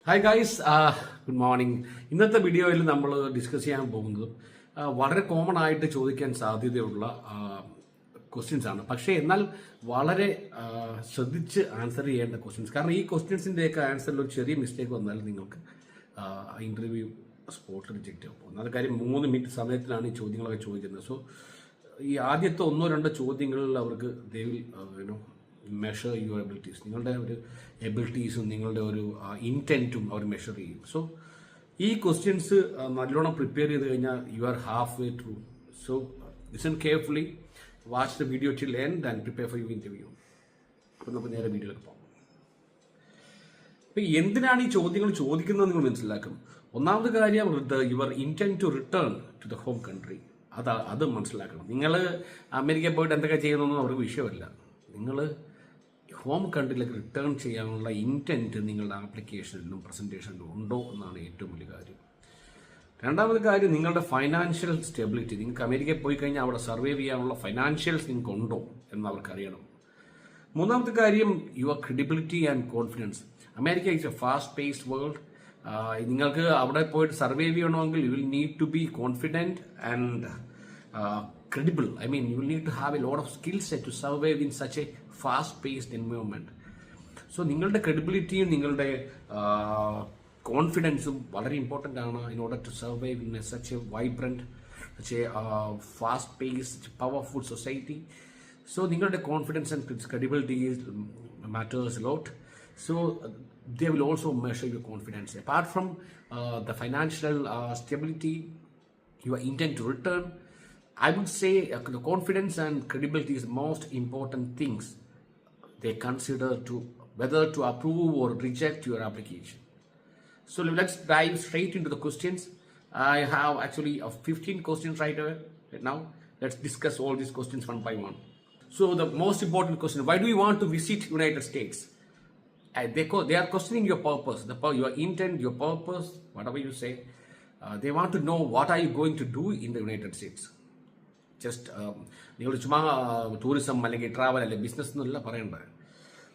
Hi guys, good morning. ഇന്നത്തെ വീഡിയോയിൽ നമ്മൾ ഡിസ്കസ് ചെയ്യാൻ പോകുന്നത് വളരെ കോമൺ ആയിട്ട് ചോദിക്കാൻ സാധ്യതയുള്ള ക്വസ്റ്റ്യൻസ് ആണ്. പക്ഷേ എന്നാൽ വളരെ ശ്രദ്ധിച്ച് ആൻസർ ചെയ്യേണ്ട ക്വസ്റ്റ്യൻസ്. കാരണം ഈ ക്വസ്റ്റ്യൻസിൻ്റെയൊക്കെ ആൻസറിൽ ഒരു ചെറിയ മിസ്റ്റേക്ക് വന്നാൽ നിങ്ങൾക്ക് ഇൻ്റർവ്യൂ സ്പോട്ടിൽ റിജക്റ്റ് ആവും. ഒന്നാമത്തെ കാര്യം 3 മിനിറ്റ് സമയത്തിലാണ് ഈ ചോദ്യങ്ങളൊക്കെ ചോദിക്കുന്നത്. സോ ഈ ആദ്യത്തെ 1-2 ചോദ്യങ്ങളിൽ അവർക്ക് they will measure your abilities. നിങ്ങളുടെ ഒരു എബിലിറ്റീസും നിങ്ങളുടെ ഒരു ഇൻറ്റൻറ്റും അവർ മെഷർ ചെയ്യും. സോ ഈ ക്വസ്റ്റ്യൻസ് നല്ലോണം പ്രിപ്പയർ ചെയ്ത് കഴിഞ്ഞാൽ you are half way through. So listen carefully, watch the video till end and prepare for your interview. അപ്പോൾ നമുക്ക് നേരെ വീഡിയോയിലേക്ക് പോകാം. അപ്പോൾ എന്തിനാണ് ഈ ചോദ്യങ്ങൾ ചോദിക്കുന്നത് നിങ്ങൾ മനസ്സിലാക്കും. ഒന്നാമത് കാര്യം, your intent to return to the home country. അത് മനസ്സിലാക്കണം. നിങ്ങൾ അമേരിക്കയിൽ പോയിട്ട് എന്തൊക്കെ ചെയ്യുന്നതെന്ന് അവർക്ക് വിഷയമല്ല. നിങ്ങൾ ഹോം കൺട്രിയിലേക്ക് റിട്ടേൺ ചെയ്യാനുള്ള ഇൻറ്റൻറ്റ് നിങ്ങളുടെ ആപ്ലിക്കേഷനിലും പ്രസൻറ്റേഷനിലും ഉണ്ടോ എന്നാണ് ഏറ്റവും വലിയ കാര്യം. രണ്ടാമത്തെ കാര്യം, നിങ്ങളുടെ ഫൈനാൻഷ്യൽ സ്റ്റെബിലിറ്റി. നിങ്ങൾക്ക് അമേരിക്കയിൽ പോയി കഴിഞ്ഞാൽ അവിടെ സർവൈവ് ചെയ്യാനുള്ള ഫൈനാൻഷ്യൽസ് നിങ്ങൾക്ക് ഉണ്ടോ എന്ന് അവർക്ക് അറിയണം. മൂന്നാമത്തെ കാര്യം, your credibility and confidence. America is a fast paced world. നിങ്ങൾക്ക് അവിടെ പോയിട്ട് സർവൈവ് ചെയ്യണമെങ്കിൽ you will need to be confident and credible. I mean, you will need to have a lot of skill set to survive in such a fast-paced environment. So, നിങ്ങളുടെ ക്രെഡിബിലിറ്റിയും നിങ്ങളുടെ കോൺഫിഡൻസും വളരെ important ആണ് in order to survive in such a vibrant, such a fast-paced, powerful society. So, നിങ്ങളുടെ confidence and credibility matters a lot. So, they will also measure your confidence. Apart from the financial stability, your intent to return, I would say the confidence and credibility is most important things they consider to whether to approve or reject your application. So let's dive straight into the questions. I have actually 15 questions right now. Let's discuss all these questions one by one. So the most important question: why do you want to visit United States? They are questioning your purpose, your intent, your purpose, whatever you say. They want to know what are you going to do in the United States. Just നിങ്ങൾ ചുമ്മാ tourism അല്ലെങ്കിൽ travel അല്ലെങ്കിൽ business എന്നല്ല പറയേണ്ടത്.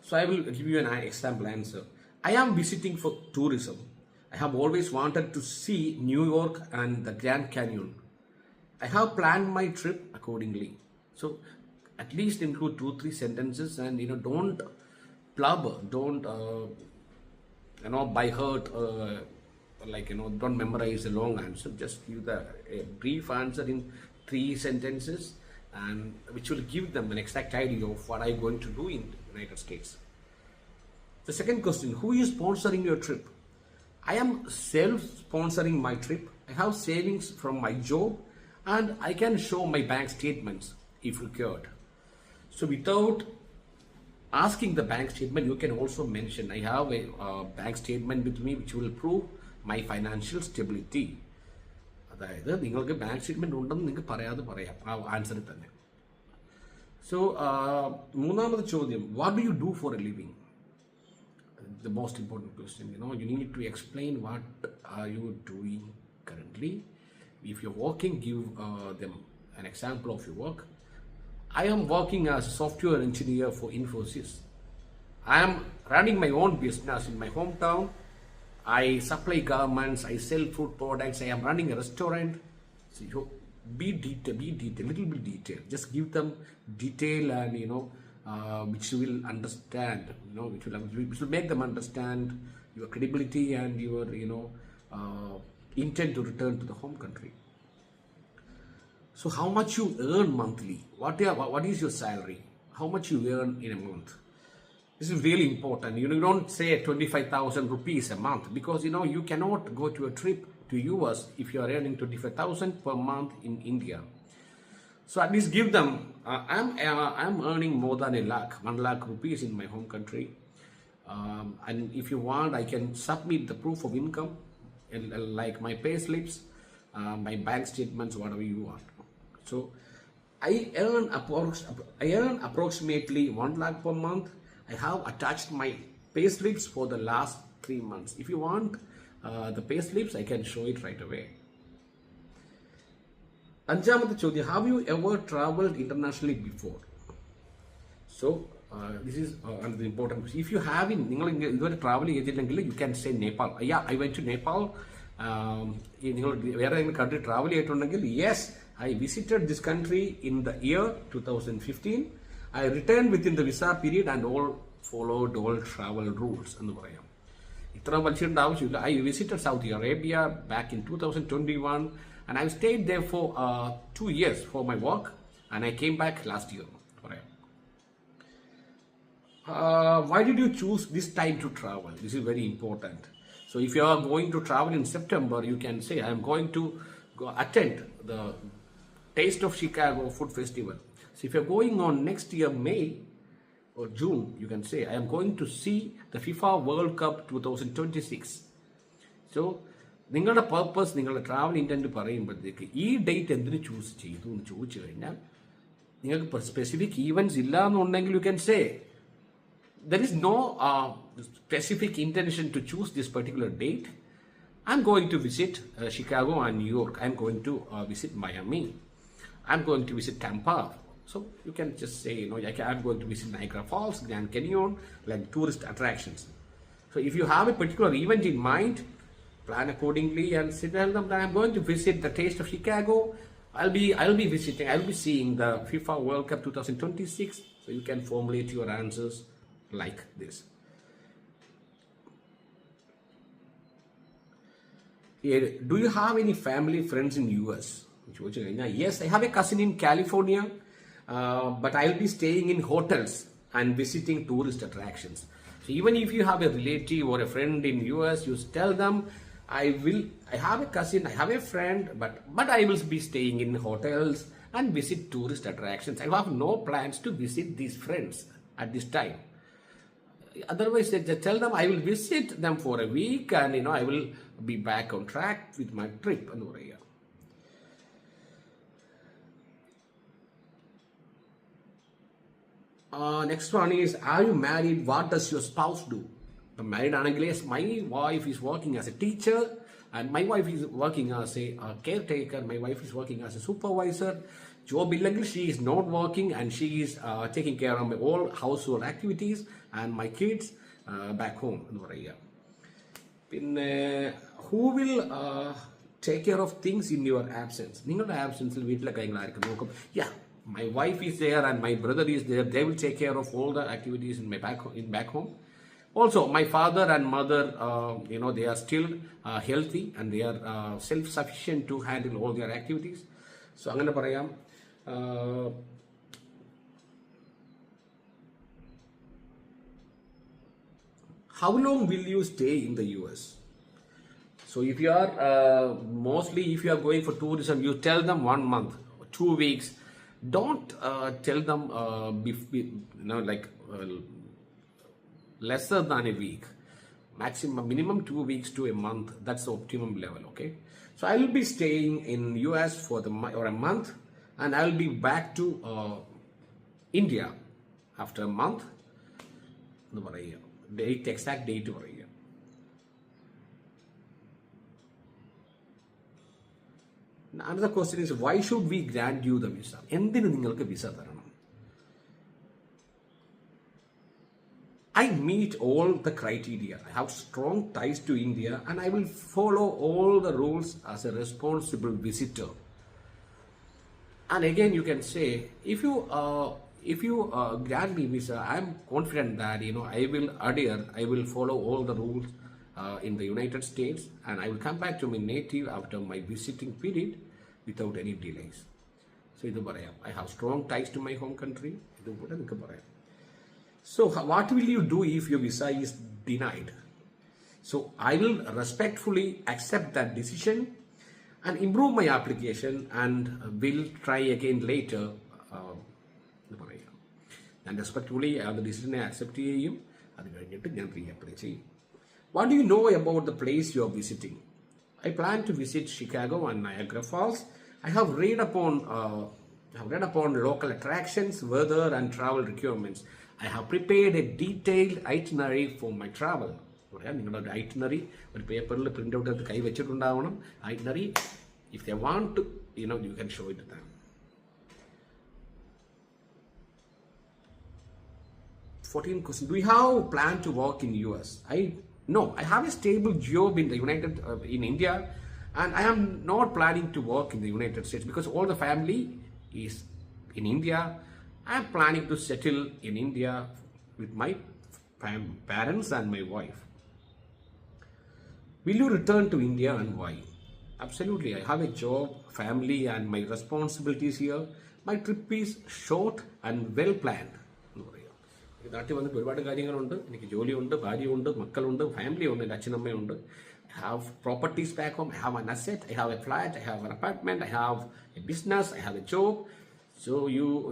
So I will give you an example answer. I am visiting for tourism. I have always wanted to see New York and the Grand Canyon. I have planned my trip accordingly. So at least include 2-3 sentences and don't blubber, don't by heart don't memorize a long answer. Just give a brief answer in 3 sentences, and which will give them an exact idea of what are you going to do in the United States. The second question: who is sponsoring your trip? I am self-sponsoring my trip. I have savings from my job, and I can show my bank statements if required. So without asking the bank statement, you can also mention I have a bank statement with me which will prove my financial stability. അതായത് നിങ്ങൾക്ക് bank statement ഉണ്ടെന്ന് നിങ്ങൾക്ക് പറയാതെ പറയാം ആ ആൻസറിൽ തന്നെ. So മൂന്നാമത്തെ ചോദ്യം: what do you do for a living? The most important question. You need to explain what are you doing currently. If you are working, give them an example of your work. I am working as a software engineer for Infosys. I am running my own business in my hometown. I supply garments, I sell food products, I am running a restaurant. So be detailed, little bit detailed. Just give them detail and which you will understand, which will make them understand your credibility and your intent to return to the home country. So how much you earn monthly? What is your salary? How much you earn in a month? This is really important. You don't say 25,000 rupees a month, because you cannot go to a trip to US if you are earning 25,000 per month in India. So at least give them, I'm earning more than 1 lakh rupees in my home country. And if you want, I can submit the proof of income, like my pay slips, my bank statements, whatever you want. So I earn approximately 1 lakh per month. I have attached my pay slips for the last 3 months. If you want the pay slips, I can show it right away. അഞ്ചാമത്തെ ചോദ്യം: have you ever traveled internationally before? So this is another important question. If you have in traveling agent, you can say Nepal. Yeah, I went to Nepal. Where in country travel yes, I visited this country in the year 2015. I returned within the visa period and all followed all travel rules. I visited Saudi Arabia back in 2021 and I stayed there for 2 years for my work and I came back last year. Why did you choose this time to travel? This is very important. So if you are going to travel in September, you can say, I am going to go attend the Taste of Chicago Food Festival. So if you're going on next year, May or June, you can say, I am going to see the FIFA World Cup 2026. So, നിങ്ങളുടെ purpose നിങ്ങളുടെ travel intent പറയുമ്പോഴത്തേക്ക് ഈ date എന്തിനു choose ചെയ്തു എന്ന് ചോദിച്ചു കഴിഞ്ഞാൽ നിങ്ങൾക്ക് സ്പെസിഫിക് ഈവൻറ്റ്സ് ഇല്ല എന്നുണ്ടെങ്കിൽ you can say there is no specific intention to choose this particular date. I'm going to visit Chicago and New York. I'm going to visit Miami. I'm going to visit Tampa. So you can just say, I'm going to visit Niagara Falls, Grand Canyon, like tourist attractions. So if you have a particular event in mind, plan accordingly and tell them that I'm going to visit the Taste of Chicago. I'll be seeing the FIFA World Cup 2026. So you can formulate your answers like this. Do you have any family friends in US? Yes, I have a cousin in California, but I'll be staying in hotels and visiting tourist attractions. So even if you have a relative or a friend in US, you tell them, I have a cousin, I have a friend, but I will be staying in hotels and visit tourist attractions. I have no plans to visit these friends at this time. Otherwise, they tell them I will visit them for a week and I will be back on track with my trip. Next one is, are you married? What does your spouse do? I'm married, my wife is working as a teacher and my wife is working as a caretaker. My wife is working as a supervisor. Job illegal, she is not working and she is taking care of all household activities and my kids back home. Who will take care of things in your absence? Absence, yeah, my wife is there and my brother is there. They will take care of all the activities in back home. Also, my father and mother, they are still healthy and they are self-sufficient to handle all their activities. So, I'm going to say, how long will you stay in the US? So if you are mostly if you are going for tourism, you tell them 1 month, 2 weeks. Don't tell them lesser than a week. Minimum 2 weeks to a month. That's the optimum level. Okay. So I will be staying in US for a month, and I will be back to India after a month. Exact date. Another question is, why should we grant you the visa? എന്തിനു നിങ്ങൾക്ക് visa തരണം? I meet all the criteria. I have strong ties to India and I will follow all the rules as a responsible visitor. And again, you can say, if you grant me visa, I am confident that I will follow all the rules in the United States and I will come back to my native after my visiting period without any delays. So I have strong ties to my home country. So what will you do if your visa is denied? So I will respectfully accept that decision and improve my application and will try again later. And respectfully, the decision I accept you. What do you know about the place you are visiting? I plan to visit Chicago and Niagara Falls. I have read upon local attractions, weather and travel requirements. I have prepared a detailed itinerary for my travel. നിങ്ങളുടെ itinerary ഒരു പേപ്പറിൽ print out എടുത്ത് കൈ വെച്ചിട്ടുണ്ടാവണം. Itinerary, if they want to, you can show it to them. 14 question. Do you have plan to work in US? No. I have a stable job in the in India, and I am not planning to work in the United States because all the family is in India. I am planning to settle in India with my parents and my wife. Will you return to India and why? Absolutely. I have a job, family, and my responsibilities here. My trip is short and well planned. നാട്ടിൽ വന്നിട്ട് ഒരുപാട് കാര്യങ്ങളുണ്ട്. എനിക്ക് ജോലിയുണ്ട്, ഭാര്യയുണ്ട്, മക്കളുണ്ട്, family ഉണ്ട്, എൻ്റെ അച്ഛനമ്മയുണ്ട്. I have properties back home. I have an asset. I have a flat. I have an apartment. I have a business. I have a job. So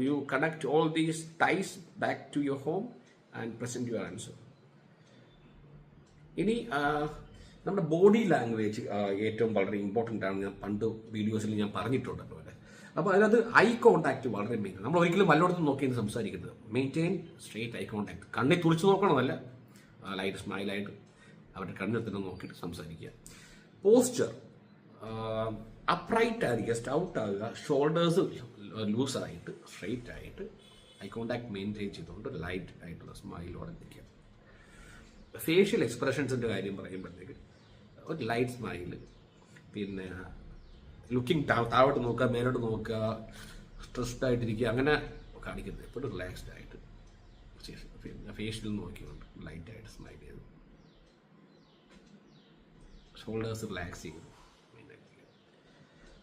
you connect all these ties back to your home and present your answer. ഇനി നമ്മുടെ body language ഏറ്റവും വളരെ important ആണ്. ഞാൻ പണ്ട് വീഡിയോസിൽ ഞാൻ പറഞ്ഞിട്ടുണ്ട് അതുപോലെ. അപ്പോൾ അതിനകത്ത് ഐ കോൺടാക്ട് വളരെ മെയിൻ. നമ്മൾ ഒരിക്കലും വല്ലയിടത്തും നോക്കിയെന്ന് സംസാരിക്കരുത്. Maintain straight eye contact. കണ്ണിൽ തുറിച്ച് നോക്കണമെന്നല്ല, ലൈറ്റ് സ്മൈലായിട്ട് അവരുടെ കണ്ണിൽ തന്നെ നോക്കിയിട്ട് സംസാരിക്കുക. പോസ്ചർ അപ്രൈറ്റ് ആയിരിക്കുക, സ്റ്റൗട്ട് ആകുക, ഷോൾഡേഴ്സ് ലൂസായിട്ട് സ്ട്രെയിറ്റ് ആയിട്ട് ഐ കോൺടാക്ട് മെയിൻറ്റെയിൻ ചെയ്തുകൊണ്ട് ലൈറ്റ് ആയിട്ടുള്ള സ്മൈലോടെ നിൽക്കുക. ഫേഷ്യൽ എക്സ്പ്രഷൻസിൻ്റെ കാര്യം പറയുമ്പോഴത്തേക്ക് ഒരു ലൈറ്റ് സ്മൈല്, പിന്നെ ലുക്കിംഗ് താഴോട്ട് നോക്കുക, മേലോട്ട് നോക്കുക, സ്ട്രെസ്ഡ് ആയിട്ടിരിക്കുക, അങ്ങനെ കാണിക്കുന്നത്. എപ്പോഴും റിലാക്സ്ഡ് ആയിട്ട് പിന്നെ ഫേഷ്യൽ നോക്കിക്കൊണ്ട് ലൈറ്റായിട്ട് സ്മൈൽ ചെയ്തു, ഷോൾഡേഴ്സ് റിലാക്സ് ചെയ്തു.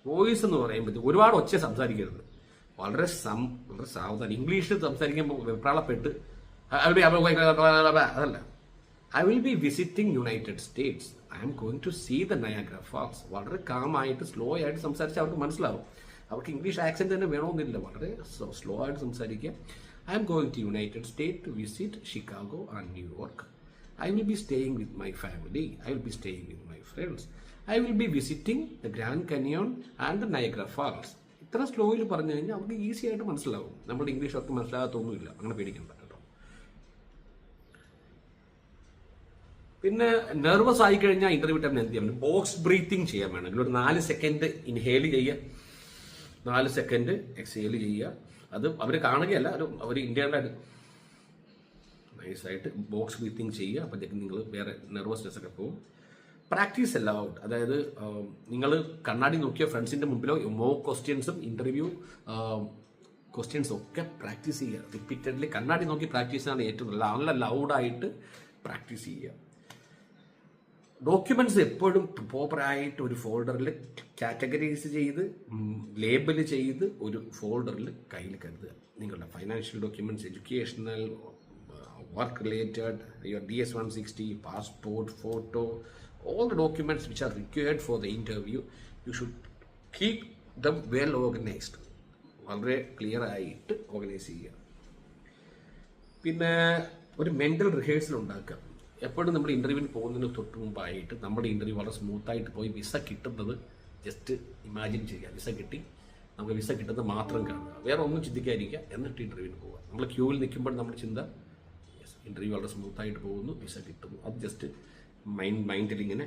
വോയിസ് എന്ന് പറയുമ്പോഴത്തേക്ക് ഒരുപാട് ഒച്ച സംസാരിക്കരുത്. വളരെ സാവധാനം. ഇംഗ്ലീഷിൽ സംസാരിക്കുമ്പോൾ വെപ്രാളപ്പെട്ട് അതല്ല. I will be visiting United States. I am going to see the Niagara Falls. വളരെ കാമായിട്ട് സ്ലോ ആയിട്ട് സംസാരിച്ചാൽ അവർക്ക് മനസ്സിലാവും. അവർക്ക് ഇംഗ്ലീഷ് ആക്സെന്റ് തന്നെ വേണമെന്നില്ല. വളരെ സ്ലോ ആയിട്ട് സംസാരിക്കുക. I am going to United States to visit Chicago and New York. I will be staying with my family. I will be staying with my friends. I will be visiting the Grand Canyon and the Niagara Falls. ഇത്ര സ്ലോയിൽ പറഞ്ഞു കഴിഞ്ഞാൽ അവർക്ക് easy ആയിട്ട് മനസ്സിലാവും. നമ്മുടെ English അവർക്ക് മനസ്സിലാകത്തൊന്നുമില്ല. അങ്ങനെ പേടിക്കണ്ട കേട്ടോ. പിന്നെ നെർവസ് ആയി കഴിഞ്ഞാൽ ഇന്റർവ്യൂ ടൈമിൽ എന്ത് ചെയ്യാൻ? ബോക്സ് ബ്രീത്തിങ് ചെയ്യാൻ വേണമെങ്കിൽ ഒരു 4 സെക്കൻഡ് ഇൻഹേൽ ചെയ്യുക, 4 സെക്കൻഡ് എക്സേൽ ചെയ്യുക. അത് അവർ കാണുകയല്ല, അവർ ഇന്ത്യയിലായിട്ട് നൈസായിട്ട് ബോക്സ് ബ്രീത്തിങ് ചെയ്യുക. അപ്പോഴത്തേക്കും നിങ്ങൾ വേറെ നെർവസ്നെസ് ഒക്കെ പോകും. Practice allowed. അതായത് നിങ്ങൾ കണ്ണാടി നോക്കിയ ഫ്രണ്ട്സിന്റെ മുമ്പിലോ മോക്ക് ക്വസ്റ്റ്യൻസും ഇന്റർവ്യൂ ക്വസ്റ്റ്യൻസും ഒക്കെ പ്രാക്ടീസ് ചെയ്യുക. റിപ്പീറ്റഡ്ലി കണ്ണാടി നോക്കി പ്രാക്ടീസ് ആണ് ഏറ്റവും നല്ല ലൗഡായിട്ട് പ്രാക്ടീസ് ചെയ്യുക. ഡോക്യുമെന്റ്സ് എപ്പോഴും പ്രോപ്പറായിട്ട് ഒരു ഫോൾഡറിൽ കാറ്റഗറൈസ് ചെയ്ത് ലേബൽ ചെയ്ത് ഒരു ഫോൾഡറിൽ കയ്യിൽ കരുതുക. നിങ്ങളുടെ financial documents, educational, work related, your DS-160, passport, photo, all the documents which are required for the interview, you should keep them well organized. വളരെ ക്ലിയർ ആയിട്ട് ഓർഗനൈസ് ചെയ്യുക. പിന്നെ ഒരു മെൻ്റൽ റിഹേഴ്സൽ ഉണ്ടാക്കുക. എപ്പോഴും നമ്മൾ ഇൻ്റർവ്യൂവിന് പോകുന്നതിന് തൊട്ട് മുമ്പായിട്ട് നമ്മുടെ ഇൻ്റർവ്യൂ വളരെ സ്മൂത്തായിട്ട് പോയി വിസ കിട്ടുന്നത് ജസ്റ്റ് ഇമാജിൻ ചെയ്യുക. വിസ കിട്ടി, നമുക്ക് വിസ കിട്ടുന്നത് മാത്രം കാണുക, വേറെ ഒന്നും ചിന്തിക്കാതിരിക്കുക, എന്നിട്ട് ഇൻ്റർവ്യൂവിന് പോവുക. നമ്മൾ ക്യൂവിൽ നിൽക്കുമ്പോൾ നമ്മുടെ ചിന്ത ഇൻ്റർവ്യൂ വളരെ സ്മൂത്തായിട്ട് പോകുന്നു, വിസ കിട്ടുന്നു. അത് ജസ്റ്റ് മൈൻഡിൽ ഇങ്ങനെ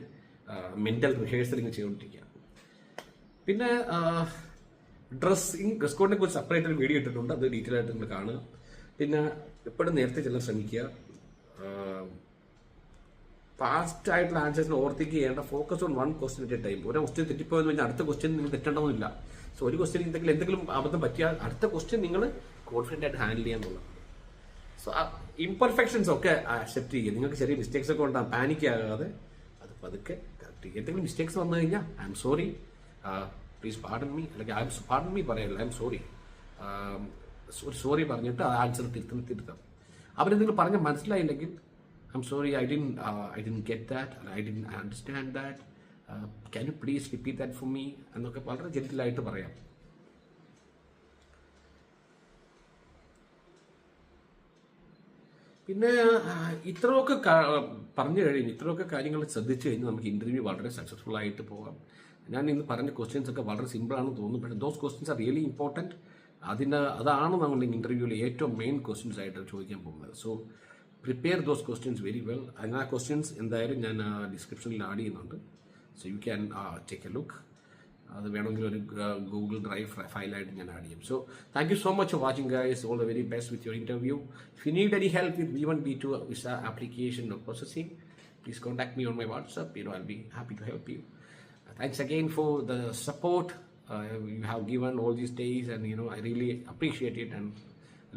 മെൻ്റൽ റിഹേഴ്സലിങ് ചെയ്തുകൊണ്ടിരിക്കുക. പിന്നെ ഡ്രസ് കോഡിനെ കുറിച്ച് സെപ്പറേറ്റ് ഒരു വീഡിയോ ഇട്ടിട്ടുണ്ട്, അത് ഡീറ്റെയിൽ ആയിട്ട് നിങ്ങൾ കാണുക. പിന്നെ എപ്പോഴും നേരത്തെ ചെല്ലാൻ ശ്രമിക്കുക. ഫാസ്റ്റ് ആയിട്ടുള്ള ആൻസേഴ്സിന് ഓവർത്തിക്ക് ചെയ്യേണ്ട. Focus on 1 question at A time. ഒരു ക്വസ്റ്റ്യൻ തെറ്റിപ്പോയെന്ന് പറഞ്ഞാൽ അടുത്ത ക്വസ്റ്റ്യൻ നിങ്ങൾ തെറ്റണമെന്നില്ല. സോ ഒരു ക്വസ്റ്റ്യൻ എന്തെങ്കിലും അബദ്ധം പറ്റിയാൽ അടുത്ത ക്വസ്റ്റ്യൻ നിങ്ങൾ കോൺഫിഡൻ്റ് ആയിട്ട് ഹാൻഡിൽ ചെയ്യാന്നുള്ളത്. സോ ഇംപെർഫെക്ഷൻസ് ഒക്കെ അക്സെപ്റ്റ് ചെയ്യുക. നിങ്ങൾക്ക് ചെറിയ മിസ്റ്റേക്സ് ഒക്കെ ഉണ്ടാകും, പാനിക് ആകാതെ അത് പതുക്കെ കറക്റ്റ് ചെയ്യുക. എന്തെങ്കിലും മിസ്റ്റേക്സ് വന്നു കഴിഞ്ഞാൽ I am sorry, please pardon me, അല്ലെങ്കിൽ ഐ എം പാർഡൺ മീ പറയല്ല, ഐ എം സോറി, സോറി പറഞ്ഞിട്ട് ആ ആൻസർ തിരുത്താം. അവരെന്തെങ്കിലും പറഞ്ഞാൽ മനസ്സിലായില്ലെങ്കിൽ I'm sorry, I didn't get that, I didn't understand that. Can you please repeat that for me? എന്നൊക്കെ വളരെ ജെന്റിലായിട്ട് പറയാം. പിന്നെ ഇത്രയൊക്കെ പറഞ്ഞു കഴിഞ്ഞ് ഇത്രയൊക്കെ കാര്യങ്ങൾ ശ്രദ്ധിച്ചു കഴിഞ്ഞാൽ നമുക്ക് ഇന്റർവ്യൂ വളരെ സക്സസ്ഫുൾ ആയിട്ട് പോകാം. ഞാൻ ഇന്ന് പറഞ്ഞ ക്വസ്റ്റ്യൻസ് ഒക്കെ വളരെ സിമ്പിളാണെന്ന് തോന്നുന്നു, പക്ഷേ those questions are really important. അതാണ് നമ്മൾ ഇന്റർവ്യൂവിൽ ഏറ്റവും മെയിൻ ക്വസ്റ്റ്യൻസ് ആയിട്ട് ചോദിക്കാൻ പോകുന്നത്. So prepare those questions very well. അതിന് ആ ക്വസ്റ്റ്യൻസ് എന്തായാലും ഞാൻ ഡിസ്ക്രിപ്ഷനിൽ ആഡ് ചെയ്യുന്നുണ്ട്. So you can take A look. അത് വേണമെങ്കിൽ ഒരു ഗൂഗിൾ ഡ്രൈവ് ഫയലായിട്ട് ഞാൻ ആഡ് ചെയ്യും. So thank you so much for watching guys. All the very best with your interview. If you need any help with B1B2 visa application or processing, please contact me on my WhatsApp. I'll be happy to help you. Thanks again for the support you have given all these days, and I really appreciate it, and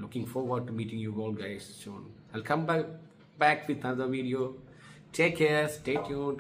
looking forward to meeting you all guys soon. I'll come back with another video. Take care, stay tuned.